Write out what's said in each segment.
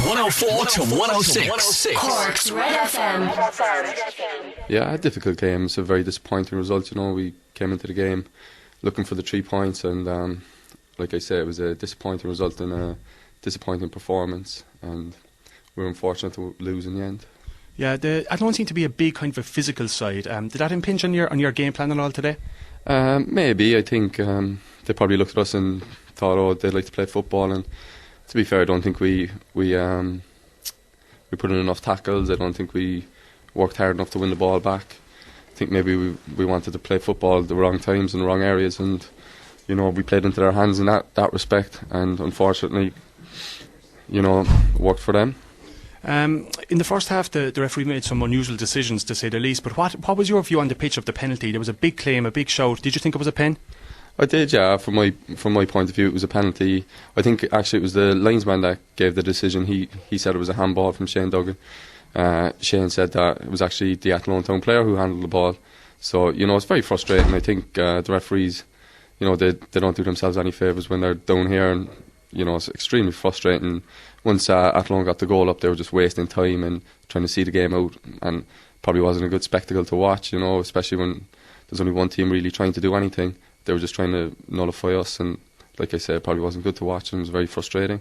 104 to 106. Cork's Red FM. Yeah, a difficult game. It's a very disappointing result. You know, we came into the game looking for the 3 points, and like I said, it was a disappointing result and a disappointing performance, and we were unfortunate to lose in the end. Yeah, the Athlone seemed to be a big kind of a physical side. Did that impinge on your game plan at all today? Maybe. I think they probably looked at us and thought, oh, they'd like to play football. And to be fair, I don't think we put in enough tackles. I don't think we worked hard enough to win the ball back. I think maybe we wanted to play football at the wrong times in the wrong areas, and you know, we played into their hands in that respect. And unfortunately, you know, it worked for them. In the first half, the referee made some unusual decisions, to say the least. But what was your view on the pitch of the penalty? There was a big claim, a big shout. Did you think it was a pen? I did, yeah. From my point of view, it was a penalty. I think actually it was the linesman that gave the decision. He said it was a handball from Shane Duggan. Shane said that it was actually the Athlone Town player who handled the ball. So, you know, it's very frustrating. I think the referees, you know, they don't do themselves any favours when they're down here, and you know, it's extremely frustrating. Once Athlone got the goal up, they were just wasting time and trying to see the game out, and probably wasn't a good spectacle to watch, you know, especially when there's only one team really trying to do anything. They were just trying to nullify us, and like I said, it probably wasn't good to watch, and it was very frustrating.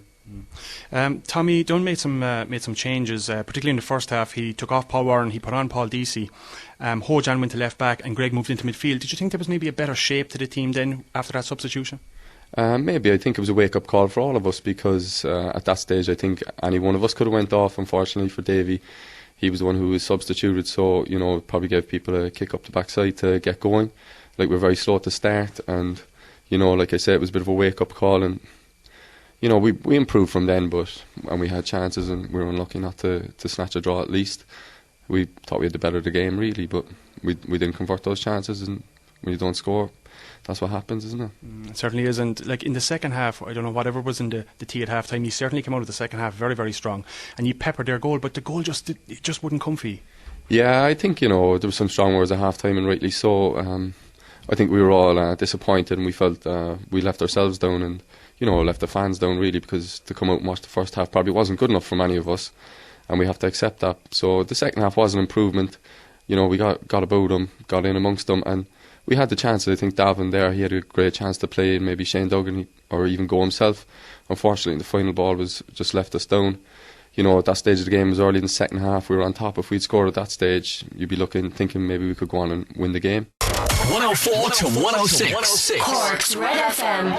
Tommy Dunn made some changes, particularly in the first half. He took off Paul Warren, he put on Paul Deasy. Hojan went to left back, and Greg moved into midfield. Did you think there was maybe a better shape to the team then after that substitution? Maybe. I think it was a wake-up call for all of us, because at that stage I think any one of us could have went off. Unfortunately for Davy, he was the one who was substituted, so you know, probably gave people a kick up the backside to get going. Like, we're very slow to start, and you know, like I said, it was a bit of a wake-up call, and you know, we improved from then, and we had chances, and we were unlucky not to snatch a draw at least. We thought we had the better of the game really, but we didn't convert those chances, and when you don't score, that's what happens, isn't it? It certainly is. And like in the second half, I don't know, whatever was in the tea at half time, he certainly came out of the second half very, very strong, and you peppered their goal, but the goal just wouldn't come for you. Yeah, I think, you know, there was some strong words at half time, and rightly so. I think we were all disappointed, and we felt we left ourselves down, and you know, left the fans down really, because to come out and watch the first half probably wasn't good enough for many of us, and we have to accept that. So the second half was an improvement. You know, we got about them, got in amongst them, and we had the chances. I think Davin there, he had a great chance to play, maybe Shane Duggan, or even go himself. Unfortunately, the final ball was just left us down. You know, at that stage of the game, it was early in the second half, we were on top. If we'd scored at that stage, you'd be thinking maybe we could go on and win the game. 104 to 106. Cork's Red FM.